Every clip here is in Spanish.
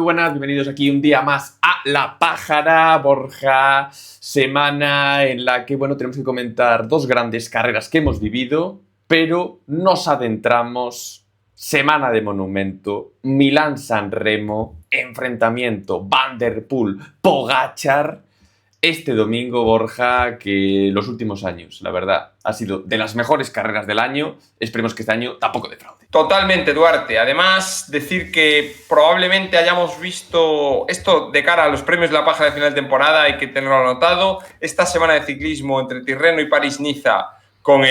buenas, bienvenidos aquí un día más a La Pájara, Borja. Semana en la que, bueno, tenemos que comentar dos grandes carreras que hemos vivido, pero nos adentramos. Semana de monumento, Milán-San Remo, enfrentamiento Van der Poel-Pogačar. Este domingo, Borja, que los últimos años, la verdad, ha sido de las mejores carreras del año. Esperemos que este año tampoco defraude. Totalmente, Duarte. Además, decir que probablemente hayamos visto esto de cara a los premios de La Pájara de final de temporada, hay que tenerlo anotado. Esta semana de ciclismo entre Tirreno y París-Niza, con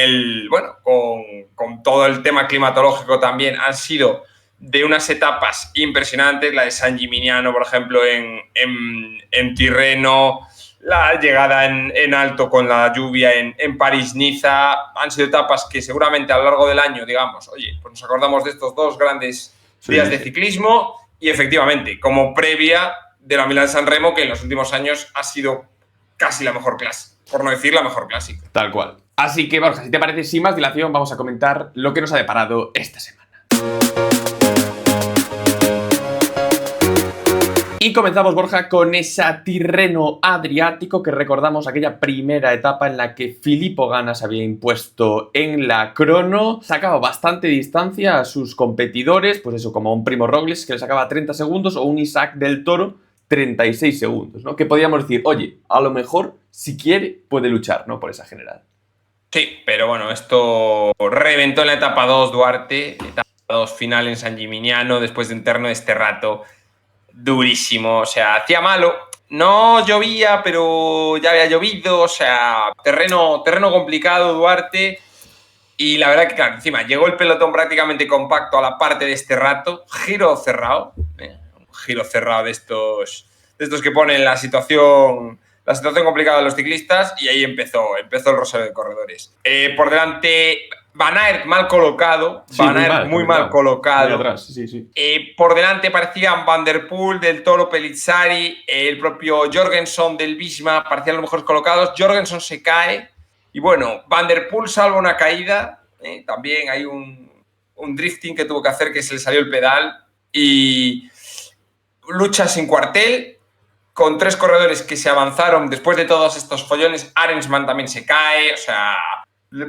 todo el tema climatológico también, han sido de unas etapas impresionantes. La de San Gimignano, por ejemplo, en Tirreno, la llegada en alto con la lluvia en París-Niza. Han sido etapas que seguramente a lo largo del año, digamos, oye, pues nos acordamos de estos dos grandes días de ciclismo, y efectivamente, como previa de la Milán-San Remo, que en los últimos años ha sido casi la mejor clase, por no decir la mejor clásica. Tal cual. Así que, Borja, si te parece, sin más dilación, vamos a comentar lo que nos ha deparado esta semana. Y comenzamos, Borja, con esa Tirreno Adriático, que recordamos aquella primera etapa en la que Filippo Ganna se había impuesto en la crono. Sacaba bastante distancia a sus competidores, pues eso, como un Primo Roglic que le sacaba 30 segundos o un Isaac del Toro 36 segundos, ¿no? Que podíamos decir, oye, a lo mejor, si quiere, puede luchar, ¿no? Por esa general. Sí, pero bueno, esto reventó en la etapa 2, Duarte. Etapa 2 final en San Gimignano, después de un terno de este rato durísimo, o sea, hacía malo, no llovía, pero ya había llovido, o sea, terreno complicado, Duarte, y la verdad que, claro, encima llegó el pelotón prácticamente compacto a la parte de este rato, giro cerrado de estos que ponen la situación complicada de los ciclistas, y ahí empezó el rosario de corredores. Por delante, Van Aert mal colocado, sí, muy mal colocado. Muy atrás, sí. Por delante parecían Van der Poel, Del Toro, Pellizzari, el propio Jorgenson del Visma parecían los mejores colocados. Jorgenson se cae y, bueno, Van der Poel salva una caída. También hay un drifting que tuvo que hacer, que se le salió el pedal, y lucha sin cuartel con tres corredores que se avanzaron después de todos estos follones. Arensman también se cae, o sea,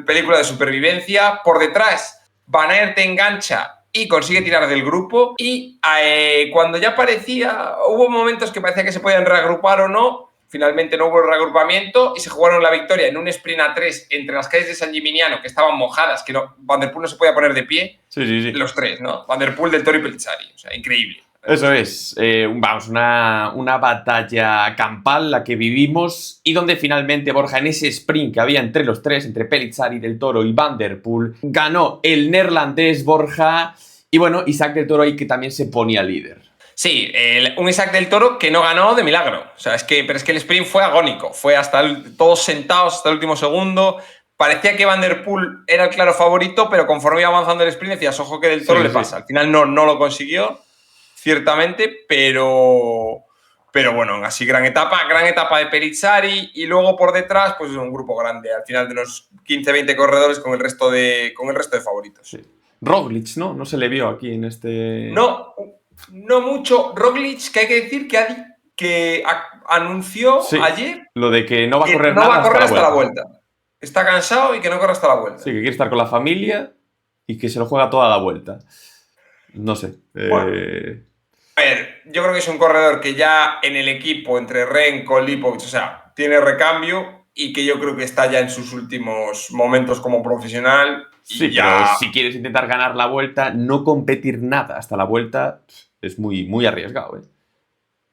película de supervivencia. Por detrás, Van Aert engancha y consigue tirar del grupo, y cuando ya hubo momentos que parecía que se podían reagrupar o no, finalmente no hubo reagrupamiento y se jugaron la victoria en un sprint a 3 entre las calles de San Gimignano, que estaban mojadas, que Van der Poel no se podía poner de pie. Sí. Los tres, ¿no? Van der Poel, Del Toro y Pellizzari, o sea, increíble. Eso es, una batalla campal la que vivimos, y donde finalmente, Borja, en ese sprint que había entre los tres, entre Pellizzari, Del Toro y Van der Poel, ganó el neerlandés, Borja, y bueno, Isaac Del Toro ahí que también se ponía líder. Sí, un Isaac Del Toro que no ganó de milagro, o sea, pero es que el sprint fue agónico, fue todos sentados hasta el último segundo. Parecía que Van der Poel era el claro favorito, pero conforme iba avanzando el sprint decías, ojo que Del Toro le pasa. Al final no lo consiguió, ciertamente, pero bueno, así gran etapa de Pellizzari, y luego por detrás, pues un grupo grande, al final de unos 15-20 corredores con el resto de favoritos. Sí. Roglic, ¿no? No se le vio aquí en este... No mucho. Roglic, que hay que decir que anunció ayer lo de que no va a correr nada, no va a correr hasta la vuelta. Está cansado y que no corre hasta la vuelta. Sí, que quiere estar con la familia y que se lo juega toda la vuelta. No sé. Bueno. A ver, yo creo que es un corredor que ya en el equipo, entre Renko, Lipovic, o sea, tiene recambio, y que yo creo que está ya en sus últimos momentos como profesional. Sí, pero si quieres intentar ganar la vuelta, no competir nada hasta la vuelta es muy, muy arriesgado, ¿eh?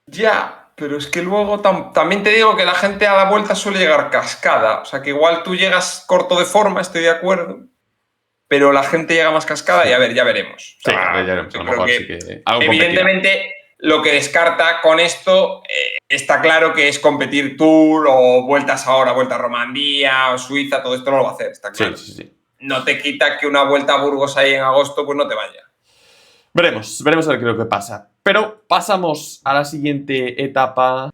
Ya, pero es que luego también te digo que la gente a la vuelta suele llegar cascada. O sea, que igual tú llegas corto de forma, estoy de acuerdo, pero la gente llega más cascada, y a ver, ya veremos. Sí, ya veremos. A lo mejor sí que algo evidentemente, lo que descarta con esto, está claro que es competir Tour o vueltas ahora, vuelta a Romandía o Suiza, todo esto no lo va a hacer, está claro. Sí. No te quita que una vuelta a Burgos ahí en agosto pues no te vaya. Veremos a ver qué es lo que pasa. Pero pasamos a la siguiente etapa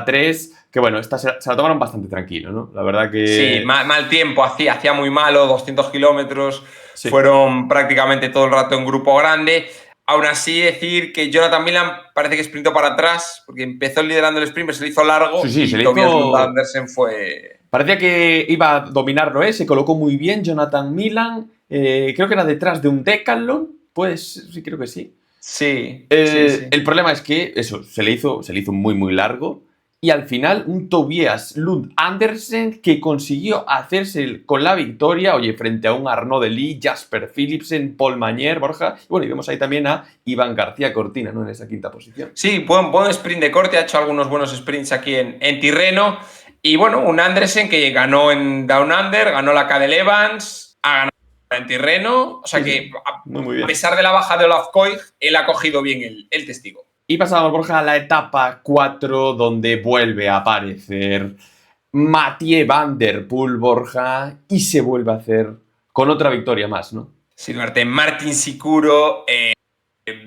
3, que bueno, esta se la tomaron bastante tranquilo, ¿no? La verdad que... Sí, mal tiempo, hacía muy malo, 200 kilómetros, sí. Fueron prácticamente todo el rato en grupo grande. Aún así, decir que Jonathan Milan parece que sprintó para atrás, porque empezó liderando el sprint, pero se le hizo largo. Sí, se y le Tobias hizo... Andersen fue... Parecía que iba a dominarlo, ¿eh? Se colocó muy bien Jonathan Milan. Creo que era detrás de un Decathlon. Pues sí, creo que sí. Sí. El problema es que eso, se le hizo muy, muy largo. Y al final, un Tobias Lund Andersen que consiguió hacerse con la victoria, oye, frente a un Arnaud Delis, Jasper Philipsen, Paul Mañer, Borja. Y bueno, y vemos ahí también a Iván García Cortina, ¿no? En esa quinta posición. Sí, buen sprint de corte, ha hecho algunos buenos sprints aquí en Tirreno. Y bueno, un Andersen que ganó en Down Under, ganó la Cadel Evans, ha ganado en Tirreno. O sea que, muy bien. A pesar de la baja de Olaf Koig, él ha cogido bien el testigo. Y pasamos, Borja, a la etapa 4, donde vuelve a aparecer Mathieu Van Der Poel, Borja, y se vuelve a hacer con otra victoria más, ¿no? Sí, Duarte. Martin Sicuro,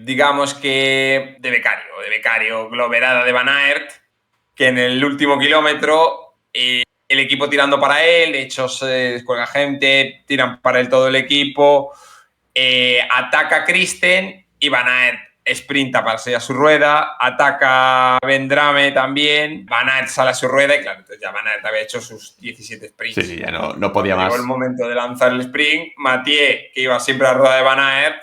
digamos que de becario, globerada de Van Aert, que en el último kilómetro el equipo tirando para él, de hecho se descuelga gente, tiran para él todo el equipo, ataca Kristen y Van Aert sprinta para salir a su rueda, ataca Vendrame también, Van Aert sale a su rueda y claro, entonces ya Van Aert había hecho sus 17 sprints. Sí, ya no podía más. Llegó el momento de lanzar el sprint, Mathieu, que iba siempre a la rueda de Van Aert,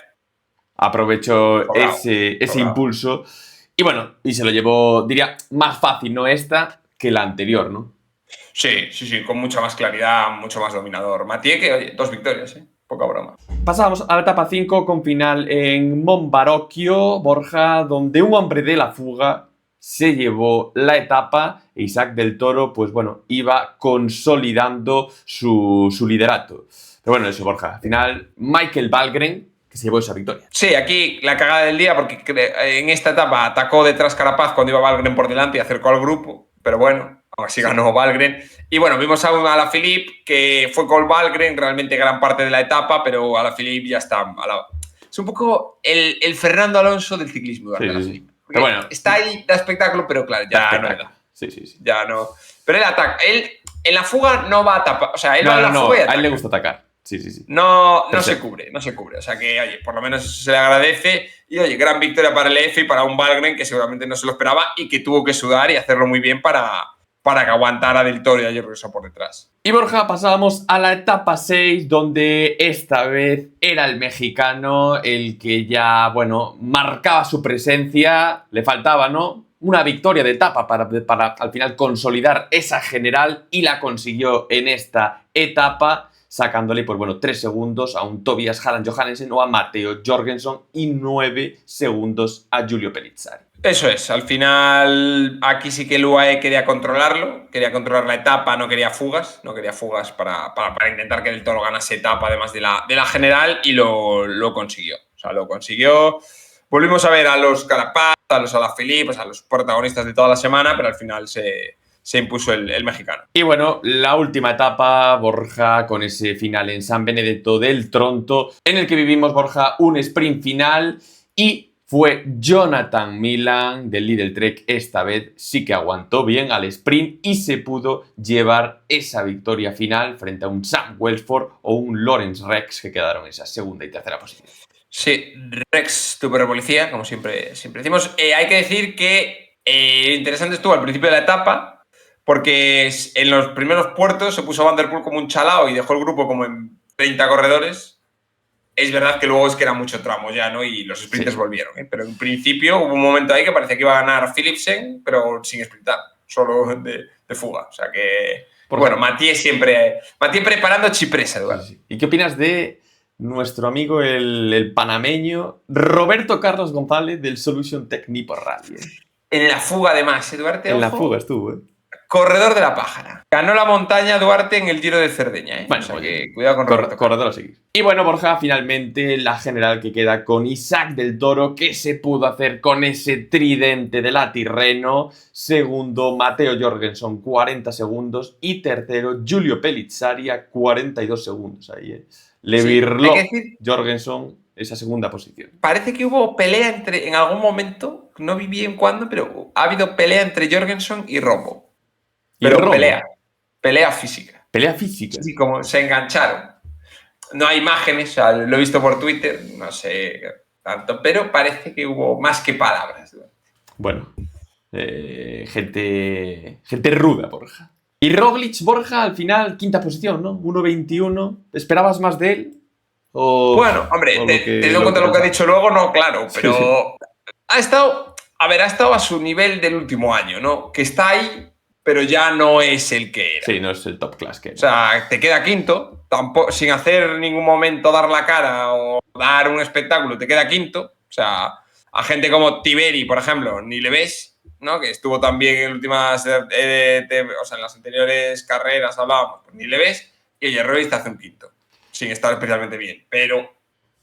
aprovechó ese impulso y bueno, y se lo llevó, diría, más fácil, ¿no? Esta que la anterior, ¿no? Sí, con mucha más claridad, mucho más dominador. Mathieu, que oye, 2 victorias, poca broma. Pasamos a la etapa 5 con final en Monbarocchio, Borja, donde un hombre de la fuga se llevó la etapa e Isaac del Toro, pues bueno, iba consolidando su liderato. Pero bueno, eso, Borja, al final Michael Valgren, que se llevó esa victoria. Sí, aquí la cagada del día, porque en esta etapa atacó detrás Carapaz cuando iba Valgren por delante y acercó al grupo, pero bueno, aún así ganó Valgren. Y bueno, vimos a Alaphilippe, que fue con Valgren realmente gran parte de la etapa, pero Alaphilippe ya está. Es un poco el Fernando Alonso del ciclismo. Sí. Pero bueno, está ahí, da espectáculo, pero claro, ya no da. Sí. Ya no. Pero él ataca. Él en la fuga no va a tapar. O sea, él va en la fuga y ataca. A él le gusta atacar. Sí. No se cubre. O sea que, oye, por lo menos eso se le agradece. Y, oye, gran victoria para el EF y para un Valgren que seguramente no se lo esperaba y que tuvo que sudar y hacerlo muy bien para que aguantara Del Toro y a Jorgenson por detrás. Y Borja, pasábamos a la etapa 6, donde esta vez era el mexicano el que ya, bueno, marcaba su presencia. Le faltaba, ¿no?, una victoria de etapa para al final consolidar esa general y la consiguió en esta etapa, sacándole, pues bueno, 3 segundos a un Tobias Harald Johannessen o a Matteo Jorgenson y 9 segundos a Giulio Pellizzari. Eso es, al final aquí sí que el UAE quería controlarlo, quería controlar la etapa, no quería fugas para intentar que Del Toro ganase etapa además de la general y lo consiguió. O sea, lo consiguió. Volvimos a ver a los Carapaz, a los Alaphilippe, a los protagonistas de toda la semana, pero al final se impuso el mexicano. Y bueno, la última etapa, Borja, con ese final en San Benedetto del Tronto, en el que vivimos, Borja, un sprint final y fue Jonathan Milan del Lidl Trek. Esta vez sí que aguantó bien al sprint y se pudo llevar esa victoria final frente a un Sam Welsford o un Lawrence Rex que quedaron en esa segunda y tercera posición. Sí, Rex, super policía, como siempre decimos. Hay que decir que interesante estuvo al principio de la etapa, porque en los primeros puertos se puso Van Der Poel como un chalao y dejó el grupo como en 30 corredores. Es verdad que luego es que era mucho tramo ya, ¿no? Y los sprinters volvieron, ¿eh? Pero en principio hubo un momento ahí que parecía que iba a ganar Philipsen, pero sin sprintar, solo de fuga. O sea que, bueno, Mathieu preparando chipresa, Eduardo. Sí. ¿Y qué opinas de nuestro amigo el panameño Roberto Carlos González del Solution Tech Nippon Rally? En la fuga además, Duarte. En la fuga estuvo, Corredor de la pájara. Ganó la montaña Duarte en el Giro de Cerdeña, ¿eh? Bueno, o sea que cuidado con Roberto. Corredor a seguir. Y bueno, Borja, finalmente la general que queda con Isaac del Toro, que se pudo hacer con ese tridente de la Tirreno. Segundo, Matteo Jorgenson, 40 segundos. Y tercero, Giulio Pellizzari, 42 segundos. Ahí, Le virló Jorgenson esa segunda posición. Parece que hubo pelea en algún momento, no vi bien cuándo, pero ha habido pelea entre Jorgenson y Rombo. Pero pelea física. Pelea física. Sí, como se engancharon. No hay imágenes, o sea, lo he visto por Twitter, no sé. tanto, pero parece que hubo más que palabras. Bueno, gente ruda, Borja. Y Roglic, Borja, al final, quinta posición, ¿no? 1.21. ¿Esperabas más de él? Bueno, hombre, teniendo en cuenta lo que ha dicho luego, no, claro, pero sí. Ha estado a su nivel del último año, ¿no? Que está ahí, pero ya no es el que era. Sí, no es el top class que era. O sea, te queda quinto, tampoco, sin hacer ningún momento dar la cara o dar un espectáculo, te queda quinto. O sea, a gente como Tiberi, por ejemplo, ni le ves, ¿no? Que estuvo también en últimas, o sea, en las anteriores carreras hablábamos, pues ni le ves, y el Roglic te hace un quinto, sin estar especialmente bien, pero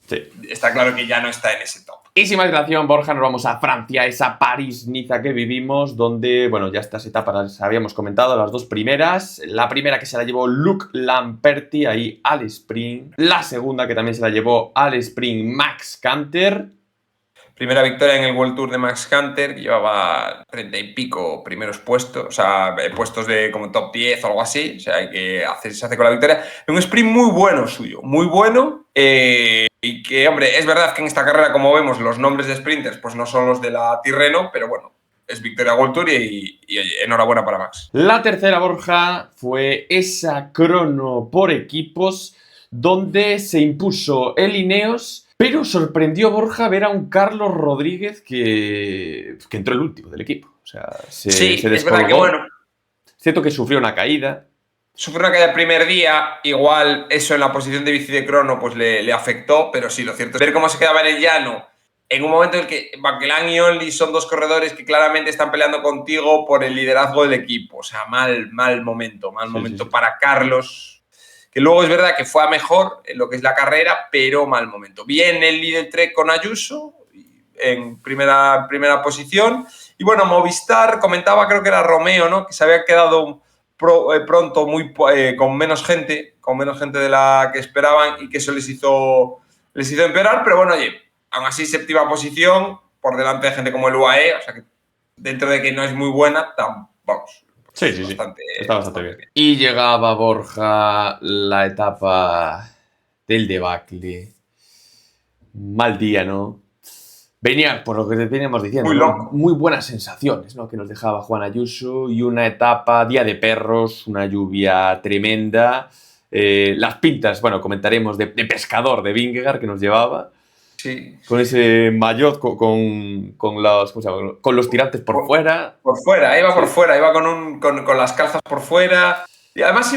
sí, está claro que ya no está en ese top. Y sin más dilación, Borja, nos vamos a Francia, esa París-Niza que vivimos, donde, bueno, ya estas etapas las habíamos comentado, las dos primeras. La primera que se la llevó Luc Lamperti ahí al sprint. La segunda que también se la llevó al sprint Max Canter. Primera victoria en el World Tour de Max Canter, que llevaba 30 y pico primeros puestos, o sea, puestos de como top 10 o algo así, o sea, hay que se hace con la victoria. Un sprint muy bueno suyo, muy bueno, y que, hombre, es verdad que en esta carrera, como vemos, los nombres de sprinters pues no son los de la Tirreno, pero bueno, es victoria World Tour y enhorabuena para Max. La tercera, Borja, fue esa crono por equipos, donde se impuso el Ineos. Pero sorprendió, Borja, ver a un Carlos Rodríguez que entró el último del equipo. O sea, se descolgó. Es verdad que bueno. Cierto que sufrió una caída. Sufrió una caída el primer día, igual eso en la posición de bici de crono pues le afectó, pero sí, lo cierto es ver cómo se quedaba en el llano, en un momento en el que Backelán y Only son dos corredores que claramente están peleando contigo por el liderazgo del equipo. O sea, mal momento para Carlos, que luego es verdad que fue a mejor en lo que es la carrera, pero mal momento. Bien el líder Trek con Ayuso en primera posición. Y bueno, Movistar comentaba, creo que era Romeo, ¿no? Que se había quedado pronto con menos gente de la que esperaban y que eso les hizo empeorar. Pero bueno, oye, aún así séptima posición por delante de gente como el UAE, o sea que dentro de que no es muy buena, vamos. Sí. Está bastante bien. Y llegaba, Borja, la etapa del debacle. Mal día, ¿no? Venía, por lo que te veníamos diciendo, muy buenas sensaciones, ¿no? Que nos dejaba Juan Ayuso, y una etapa, día de perros, una lluvia tremenda. Las pintas, bueno, comentaremos de pescador de Vingegaard que nos llevaba. Sí. Con ese maillot, con los tirantes por fuera. Por fuera, iba por fuera, iba con las calzas por fuera. Y además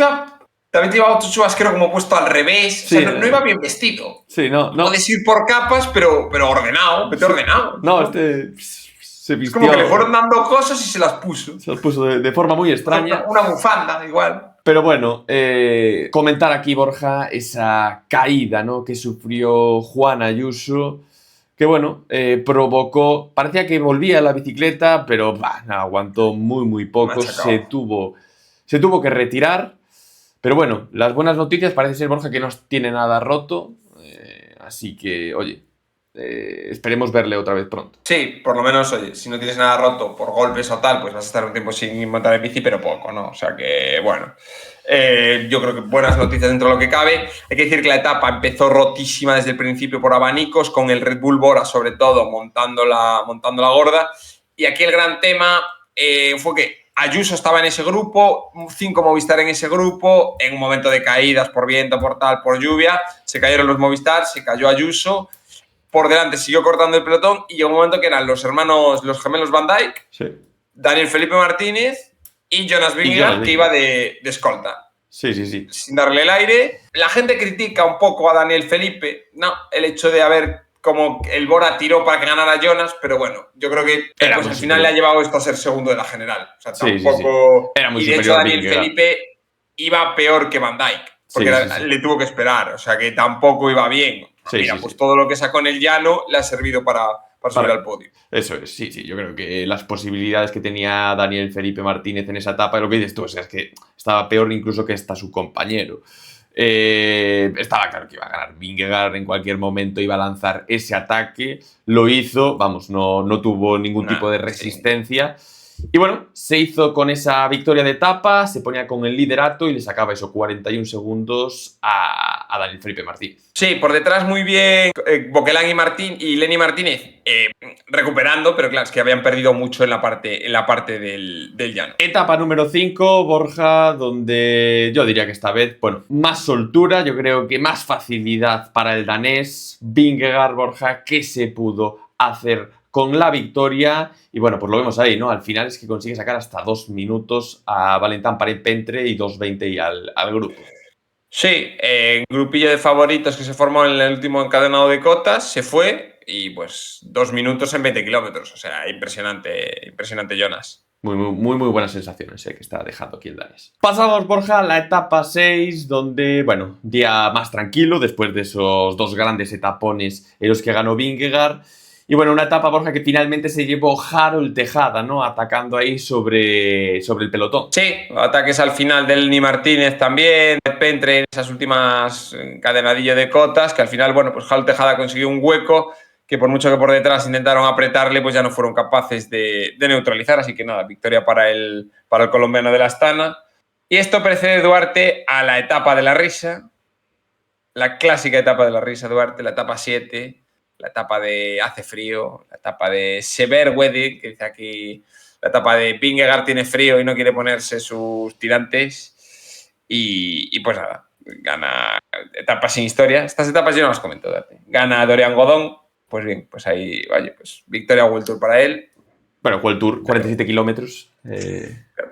también llevaba otro chubasquero como puesto al revés. Sí, o sea, no iba bien vestido. Sí, no. Puedes ir por capas, pero ordenado. Vete ordenado. No, se vistió. Es como que le fueron dando cosas y se las puso. Se las puso de forma muy extraña. Una bufanda, igual. Pero bueno, comentar aquí, Borja, esa caída, ¿no? Que sufrió Juan Ayuso, que bueno, provocó, parecía que volvía a la bicicleta, pero aguantó muy poco, se tuvo que retirar. Pero bueno, las buenas noticias parece ser, Borja, que no tiene nada roto, así que, oye, esperemos verle otra vez pronto. Sí, por lo menos, oye, si no tienes nada roto por golpes o tal, pues vas a estar un tiempo sin montar en bici, pero poco, ¿no? O sea que, bueno, yo creo que buenas noticias dentro de lo que cabe. Hay que decir que la etapa empezó rotísima desde el principio por abanicos, con el Red Bull Bora, sobre todo, montando la gorda. Y aquí el gran tema fue que Ayuso estaba en ese grupo, 5 Movistar en ese grupo, en un momento de caídas por viento, por tal, por lluvia, se cayeron los Movistar, se cayó Ayuso. Por delante siguió cortando el pelotón y llegó un momento que eran los gemelos Van Dijk, sí, Daniel Felipe Martínez y Jonas Vingegaard, que iba de escolta. Sí. Sin darle el aire. La gente critica un poco a Daniel Felipe, ¿no? El hecho de haber, como el Bora tiró para que ganara Jonas, pero bueno, yo creo que pues, al final le ha llevado esto a ser segundo de la general. O sea, tampoco. Era muy y de hecho, Daniel Felipe iba peor que Van Dijk, porque le tuvo que esperar, o sea que tampoco iba bien. Pues todo lo que sacó en el llano le ha servido para subir al podio. Eso es, sí. Yo creo que las posibilidades que tenía Daniel Felipe Martínez en esa etapa, lo que dices tú, o sea, es que estaba peor incluso que hasta su compañero. Estaba claro que iba a ganar Vingegaard, en cualquier momento iba a lanzar ese ataque. Lo hizo, vamos, no tuvo ningún tipo de resistencia. Y bueno, se hizo con esa victoria de etapa, se ponía con el liderato y le sacaba esos 41 segundos a Daniel Felipe Martínez. Sí, por detrás muy bien Boquelán y Lenny Martínez recuperando, pero claro, es que habían perdido mucho en la parte del llano. Etapa número 5, Borja, donde yo diría que esta vez, bueno, más soltura, yo creo que más facilidad para el danés. Vingegaard, Borja, que se pudo hacer con la victoria. Y bueno, pues lo vemos ahí, ¿no? Al final es que consigue sacar hasta 2 minutos a Valentin Paré-Pentre y 2:20 y al grupo. Sí, grupillo de favoritos que se formó en el último encadenado de cotas, se fue y pues 2 minutos en 20 kilómetros. O sea, impresionante Jonas. Muy buenas sensaciones que está dejando aquí el danés. Pasamos, Borja, a la etapa 6, donde, bueno, día más tranquilo después de esos 2 grandes etapones en los que ganó Vingegaard. Y bueno, una etapa, Borja, que finalmente se llevó Harold Tejada, ¿no? Atacando ahí sobre el pelotón. Sí, ataques al final del Lenny Martínez también, de Pentre en esas últimas encadenadillo de cotas, que al final, bueno, pues Harold Tejada consiguió un hueco que por mucho que por detrás intentaron apretarle, pues ya no fueron capaces de neutralizar. Así que nada, victoria para el colombiano de la Astana. Y esto precede, Duarte, a la etapa de la risa, la clásica etapa de la risa, Duarte, la etapa 7, la etapa de hace frío, la etapa de severe weather, que dice aquí, la etapa de Vingegaard tiene frío y no quiere ponerse sus tirantes. Y pues nada, gana etapa sin historia. Estas etapas yo no las comento, Duarte. Gana Dorian Godón. Pues bien, pues ahí, vaya, pues victoria World Tour para él. Bueno, World Tour, 47 kilómetros.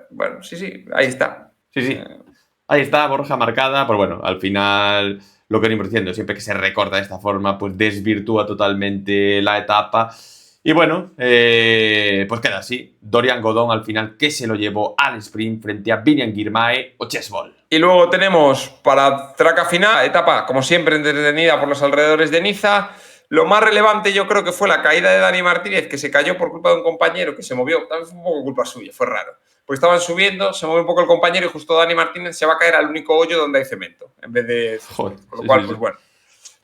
Bueno, sí, ahí está. Sí. Ahí está, Borja, marcada. Pero bueno, al final, lo que venimos diciendo, siempre que se recorta de esta forma, pues desvirtúa totalmente la etapa. Y bueno, pues queda así. Dorian Godón al final, que se lo llevó al sprint frente a Biniam Girmay o Chesbol. Y luego tenemos para traca final, etapa, como siempre, entretenida por los alrededores de Niza. Lo más relevante yo creo que fue la caída de Dani Martínez, que se cayó por culpa de un compañero que se movió. También fue un poco culpa suya, fue raro. Pues estaban subiendo, se movió un poco el compañero y justo Dani Martínez se va a caer al único hoyo donde hay cemento, en vez de... Joder, con lo cual, pues bueno.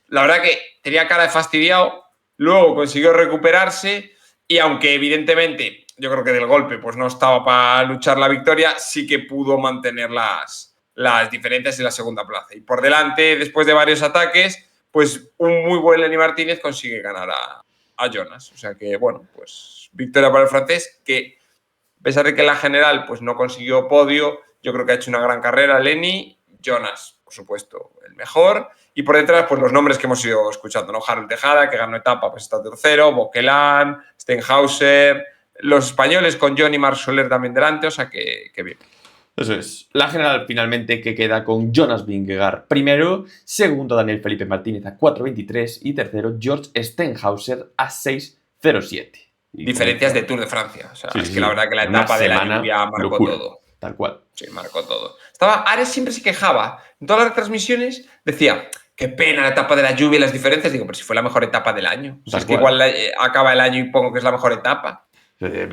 La verdad que tenía cara de fastidiado, luego consiguió recuperarse y aunque evidentemente yo creo que del golpe pues no estaba para luchar la victoria, sí que pudo mantener las diferencias en la segunda plaza. Y por delante, después de varios ataques, pues un muy buen Lenny Martínez consigue ganar a Jonas. O sea que, bueno, pues victoria para el francés, que a pesar de que en la general pues no consiguió podio, yo creo que ha hecho una gran carrera Lenny. Jonas, por supuesto, el mejor. Y por detrás, pues los nombres que hemos ido escuchando, ¿no? Harold Tejada, que ganó etapa, pues está tercero, Boquelán, Stenhauser, los españoles con Johnny Marc Soler también delante, o sea que bien. Eso es. La general finalmente que queda con Jonas Vingegaard primero, segundo Daniel Felipe Martínez a 4:23 y tercero George Stenhauser a 6:07. Diferencias de Tour de Francia. O sea, sí, es que la verdad que la etapa de la lluvia marcó locura, todo. Tal cual. Sí, marcó todo. Ares siempre se quejaba. En todas las retransmisiones decía, qué pena la etapa de la lluvia y las diferencias. Digo, pero si fue la mejor etapa del año. O sea, es que igual acaba el año y pongo que es la mejor etapa.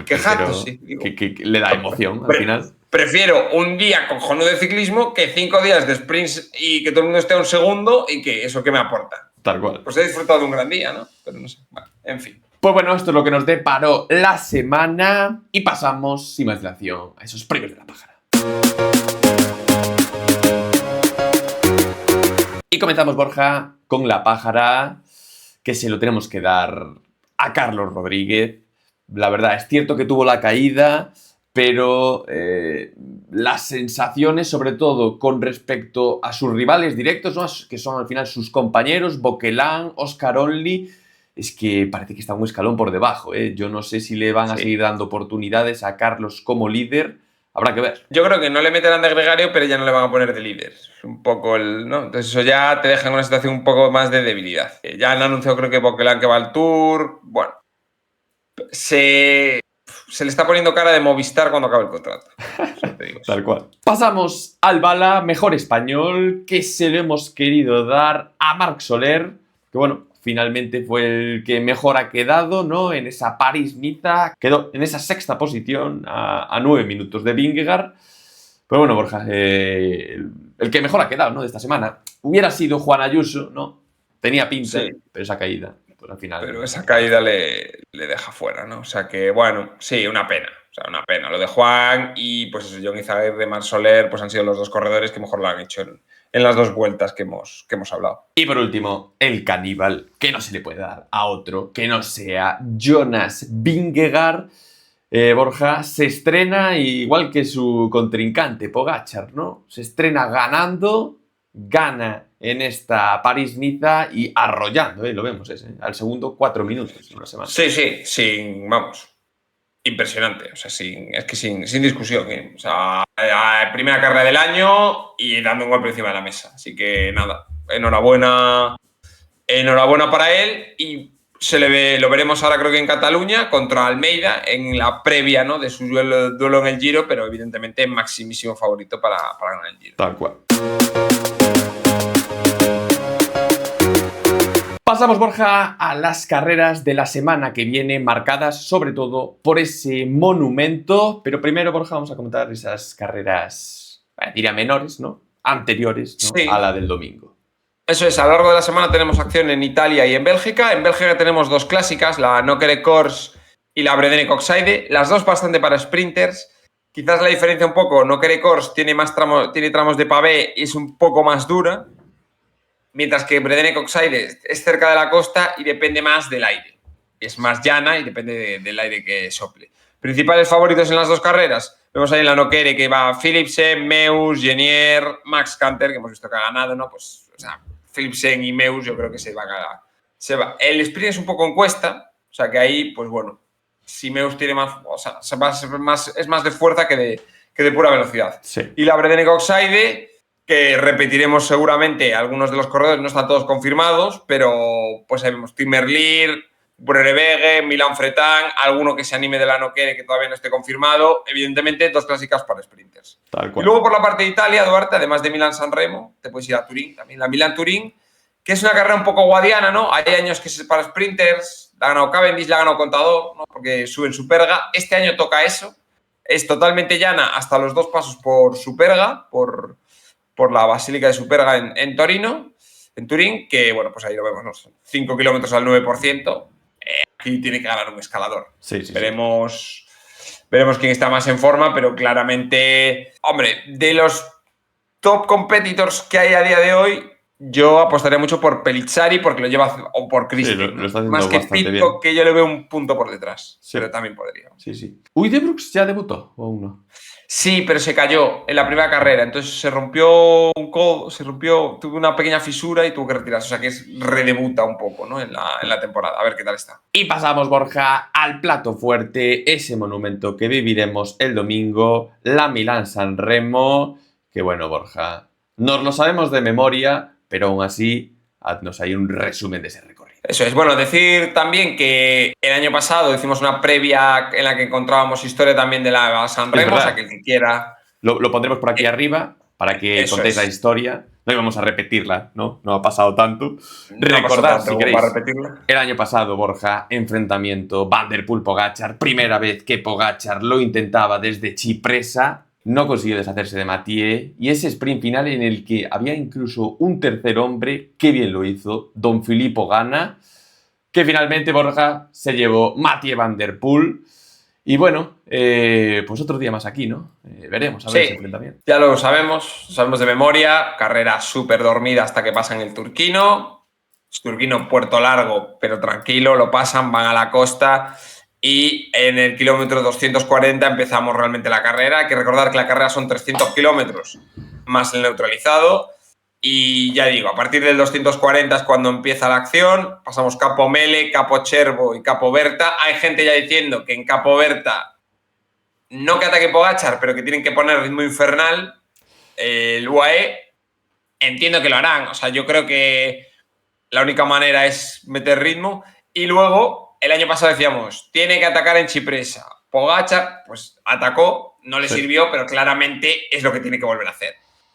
Quejando, sí. Digo, que le da emoción al final. Prefiero un día cojonudo de ciclismo que 5 días de sprints y que todo el mundo esté a un segundo y que eso que me aporta. Tal cual. Pues he disfrutado de un gran día, ¿no? Pero no sé. Bueno, en fin. Pues bueno, esto es lo que nos deparó la semana y pasamos, sin más dilación, a esos premios de la pájara. Y comenzamos, Borja, con la pájara, que se lo tenemos que dar a Carlos Rodríguez. La verdad, es cierto que tuvo la caída, pero las sensaciones, sobre todo con respecto a sus rivales directos, ¿no? Que son al final sus compañeros, Boquelán, Oscar Onley, es que parece que está un escalón por debajo. Yo no sé si le van a seguir dando oportunidades a Carlos como líder. Habrá que ver. Yo creo que no le meterán de gregario, pero ya no le van a poner de líder. Es un poco ¿no? Entonces eso ya te deja en una situación un poco más de debilidad. Ya han anunciado, creo que Boquelán que va al Tour. Bueno, se le está poniendo cara de Movistar cuando acabe el contrato. Te digo. Tal cual. Pasamos al bala mejor español, que se lo hemos querido dar a Marc Soler, que bueno, finalmente fue el que mejor ha quedado, ¿no? En esa París-Niza, quedó en esa sexta posición a 9 minutos de Vingegaard. Pero bueno, Borja, el que mejor ha quedado, ¿no? De esta semana. Hubiera sido Juan Ayuso, ¿no? Tenía pinta, sí, pero esa caída, pues al final... Pero esa caída le deja fuera, ¿no? O sea que, bueno, sí, una pena. O sea, una pena. Lo de Juan y pues eso, Jon Izagirre, Marc Soler, pues han sido los dos corredores que mejor lo han hecho en las dos vueltas que hemos hablado. Y por último, el caníbal, que no se le puede dar a otro que no sea Jonas Vingegaard. Borja se estrena igual que su contrincante Pogačar, ¿no? Se estrena ganando, gana en esta París-Niza y arrollando, lo vemos al segundo 4 minutos en una semana. Sí, vamos, impresionante, o sea, es que sin discusión, O sea, primera carrera del año y dando un golpe encima de la mesa, así que nada, enhorabuena para él y lo veremos ahora creo que en Cataluña contra Almeida en la previa, ¿no?, de su duelo en el Giro, pero evidentemente maximísimo favorito para ganar el Giro. Tal cual. Pasamos, Borja, a las carreras de la semana que viene, marcadas sobre todo por ese monumento. Pero primero, Borja, vamos a comentar esas carreras, diría menores, ¿no? Anteriores, ¿no?, sí, a la del domingo. Eso es, a lo largo de la semana tenemos acción en Italia y en Bélgica. En Bélgica tenemos dos clásicas, la Nokere Kors y la Bredene Coxaide, las dos bastante para sprinters. Quizás la diferencia un poco, Nokere Kors tiene tramos de pavé y es un poco más dura, mientras que Bredene Coxaide es cerca de la costa y depende más del aire. Es más llana y depende del aire que sople. Principales favoritos en las dos carreras. Vemos ahí en la Nokere que va Philipsen, Meus, Genier, Max Canter, que hemos visto que ha ganado, ¿no? Pues, o sea, Philipsen y Meus yo creo que se va. El sprint es un poco encuesta, o sea que ahí, pues bueno, si Meus tiene más, o sea, es más de fuerza que de pura velocidad. Sí. Y la Bredene Coxaide, que repetiremos seguramente, algunos de los corredores no están todos confirmados, pero pues ahí vemos Tim Merlier, Brunewege, Milan Fretán, alguno que se anime de la Nokere que todavía no esté confirmado. Evidentemente, dos clásicas para sprinters. Tal cual. Y luego por la parte de Italia, Duarte, además de Milán-San Remo, te puedes ir a Turín también, la Milán-Turín, que es una carrera un poco guadiana, ¿no? Hay años que es para sprinters, la ha ganado Cavendish, la ha ganado Contador, ¿no?, porque suben Superga. Este año toca eso. Es totalmente llana hasta los dos pasos por Superga, por la Basílica de Superga en Turín, que, bueno, pues ahí lo vemos, ¿no? 5 kilómetros al 9%. Aquí tiene que ganar un escalador. Sí. Veremos quién está más en forma, pero claramente, hombre, de los top competitors que hay a día de hoy, yo apostaría mucho por Pellizzari porque lo lleva, o por Christie, sí, lo está haciendo más que bastante Pitcock, bien. que yo le veo un punto por detrás, Sí. pero también podría. Sí. ¿Uijtdebroeks ya debutó o aún no? Sí, pero se cayó en la primera carrera, entonces se rompió un codo, tuvo una pequeña fisura y tuvo que retirarse, o sea que redebuta un poco, ¿no?, en la temporada, a ver qué tal está. Y pasamos, Borja, al plato fuerte, ese monumento que viviremos el domingo, la Milán-San Remo, que bueno, Borja, nos lo sabemos de memoria, pero aún así, haznos ahí un resumen de ese recorrido. Eso es, bueno, decir también que el año pasado hicimos una previa en la que encontrábamos historia también de la San Remo, o sea que el que quiera... Lo pondremos por aquí arriba para que contéis la historia. No íbamos a repetirla, ¿no? No ha pasado tanto. Recordad, si queréis, el año pasado, Borja, enfrentamiento Van der Poel-Pogačar, primera vez que Pogačar lo intentaba desde Cipresa, no consiguió deshacerse de Mathieu, y ese sprint final en el que había incluso un tercer hombre, qué bien lo hizo, Don Filippo Ganna, que finalmente, Borja, se llevó Mathieu Van der Poel. Y bueno, pues otro día más aquí, ¿no? Veremos, a ver ese enfrentamiento. Ya lo sabemos de memoria, carrera súper dormida hasta que pasan el Turquino. Turquino, Puerto Largo, pero tranquilo, lo pasan, van a la costa y en el kilómetro 240 empezamos realmente la carrera. Hay que recordar que la carrera son 300 kilómetros más el neutralizado. Y ya digo, a partir del 240 es cuando empieza la acción. Pasamos Capo Mele, Capo Cervo y Capo Berta. Hay gente ya diciendo que en Capo Berta no que ataque Pogačar, pero que tienen que poner ritmo infernal. El UAE, entiendo que lo harán. O sea, yo creo que la única manera es meter ritmo. Y luego, el año pasado decíamos, tiene que atacar en Cipresa. Pogačar, pues atacó, no le sirvió, pero claramente es lo que tiene que volver a hacer.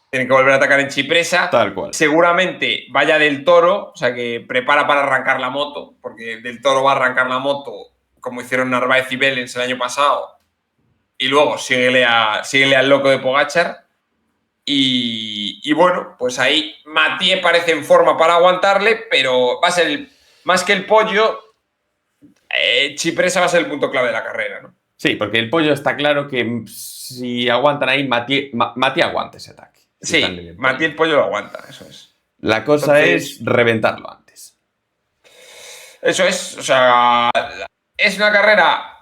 Tiene que volver a atacar en Cipresa. Tal cual. Seguramente vaya Del Toro, o sea que prepara para arrancar la moto, porque Del Toro va a arrancar la moto como hicieron Narváez y Vélez el año pasado. Y luego síguele al loco de Pogačar. Y bueno, pues ahí Mathieu parece en forma para aguantarle, pero va a ser más que el pollo, Cipresa va a ser el punto clave de la carrera, ¿no? Sí, porque el pollo está claro que si aguantan ahí, Mati aguanta ese ataque. Si están en Sí, el Mati pollo. el pollo lo aguanta, eso es. La cosa es Entonces, reventarlo antes. eso es, o sea, es una carrera.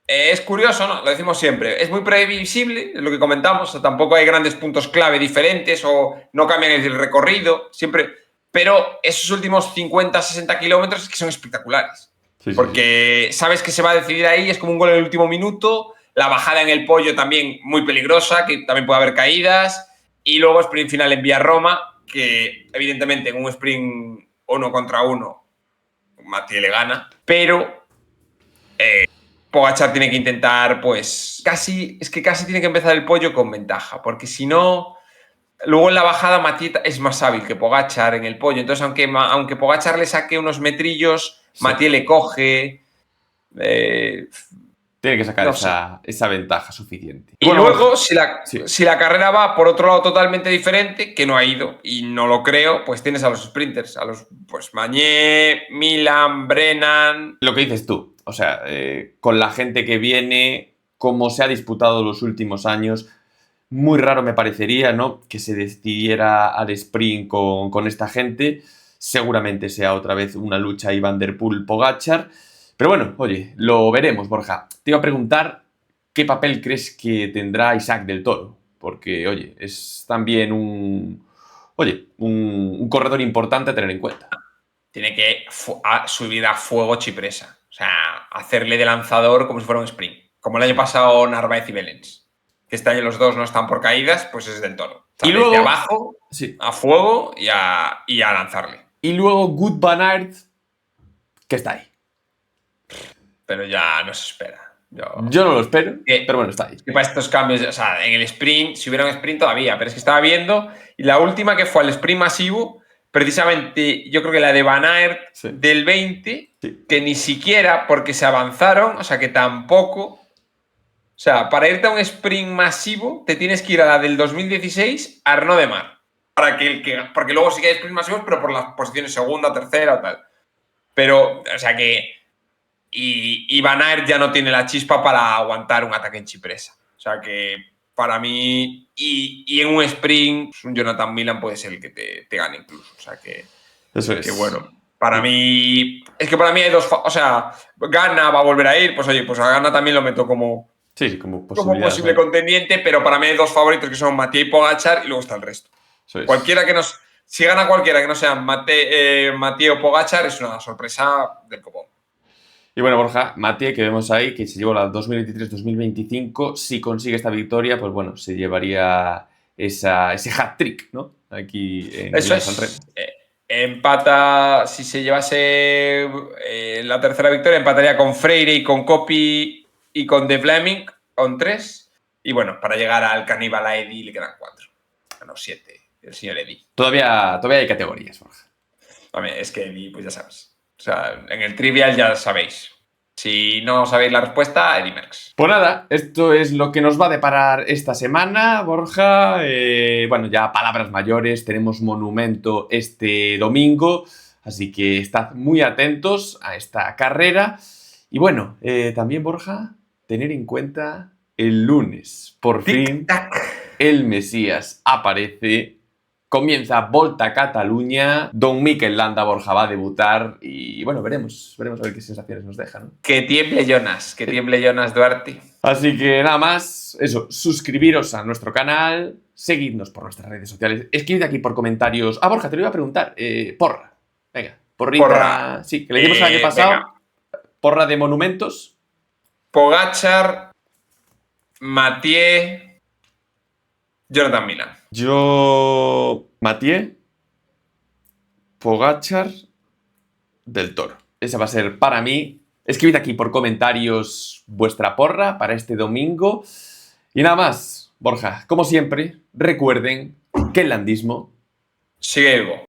Es curioso, ¿no? Lo decimos siempre. Es muy previsible, es lo que comentamos. O sea, tampoco hay grandes puntos clave diferentes o no cambian el recorrido. Siempre. Pero esos últimos 50, 60 kilómetros es que son espectaculares. Sí, sí, sí. Porque sabes que se va a decidir ahí, es como un gol en el último minuto. La bajada en el pollo también muy peligrosa, que también puede haber caídas. Y luego sprint final en Vía Roma, que evidentemente en un sprint 1 contra 1 Mati le gana. Pero Pogačar tiene que intentar, pues, casi tiene que empezar el pollo con ventaja, porque si no, luego en la bajada Mati es más hábil que Pogačar en el pollo, entonces aunque Pogačar le saque unos metrillos, Sí. Mati le coge, Tiene que sacar no sé. esa ventaja suficiente. Y Bueno, luego, Borja, sí. si la carrera va por otro lado totalmente diferente, que no ha ido, y no lo creo, pues tienes a los sprinters, a los, pues, Mañé, Milan, Brennan. Lo que dices tú, o sea, con la gente que viene, como se ha disputado los últimos años, muy raro me parecería, ¿no? Que se decidiera al sprint con esta gente. Seguramente sea otra vez una lucha ahí Van der Poel-Pogačar. Pero bueno, oye, lo veremos, Borja. Te iba a preguntar qué papel crees que tendrá Isaac del Toro. Porque, oye, es también un corredor importante a tener en cuenta. Tiene que subir a fuego Chipresa. O sea, hacerle de lanzador como si fuera un sprint. Como el año pasado Narváez y Belens. Que este año los dos no están por caídas, pues es del Toro. O sea, Y desde luego, abajo, sí. a fuego y a lanzarle. Y luego Wout van Aert, que está ahí. Pero ya no se espera. Yo no lo espero, pero bueno, está ahí. Es que para estos cambios, o sea, en el sprint, si hubiera un sprint todavía, pero es que estaba viendo, y la última que fue al sprint masivo, precisamente yo creo que la de Van Aert Sí. del 20, Sí. que ni siquiera porque se avanzaron, o sea, que tampoco. O sea, para irte a un sprint masivo, te tienes que ir a la del 2016, Arnaud de Mar. Porque luego sí que hay sprints masivos, pero por las posiciones segunda, tercera o tal. Pero, o sea que. Y Van Aert ya no tiene la chispa para aguantar un ataque en Chipresa. O sea que para mí. Y en un sprint, pues un Jonathan Milan puede ser el que te gane incluso. O sea que. Eso es. Que bueno. Para mí. Es que para mí hay dos. O sea, Gana va a volver a ir. Pues oye, pues a Gana también lo meto como. Sí, como Posible contendiente, pero para mí hay dos favoritos que son Mathieu y Pogačar y luego está el resto. Eso es. Cualquiera que nos. Si gana cualquiera que no sea Mathieu o Pogačar, es una sorpresa del copón. Y bueno, Borja, Mathieu, que vemos ahí, que se llevó la 2023-2025, si consigue esta victoria, pues bueno, se llevaría ese hat-trick, ¿no? Aquí en Eso Sanremo. Empata, si se llevase la tercera victoria, empataría con Freire y con Coppi y con De Vlaming, con 3. Y bueno, para llegar al caníbal a Eddy le quedan 4. No, 7. El señor Eddy. Todavía hay categorías, Borja. Hombre, es que Eddy, pues ya sabes. O sea, en el trivial ya sabéis. Si no sabéis la respuesta, Eddy Merckx. Pues nada, esto es lo que nos va a deparar esta semana, Borja. Bueno, ya palabras mayores, tenemos monumento este domingo, así que estad muy atentos a esta carrera. Y bueno, también, Borja, tener en cuenta el lunes. Por fin, el Mesías aparece. Comienza Volta a Cataluña, Don Mikel Landa, Borja, va a debutar y bueno, veremos a ver qué sensaciones nos deja, ¿no? Que tiemble Jonas Duarte. Así que nada más, eso, suscribiros a nuestro canal, seguidnos por nuestras redes sociales, escribid aquí por comentarios. Ah, Borja, te lo iba a preguntar, porra, venga, porrita, porra. Sí, que le dimos el año pasado, venga. Porra de monumentos. Pogačar, Mathieu, Jonathan Milan. Yo, Mathieu, Pogačar, del Toro. Esa va a ser para mí. Escribid aquí por comentarios vuestra porra para este domingo. Y nada más, Borja, como siempre, recuerden que el landismo sigue vivo.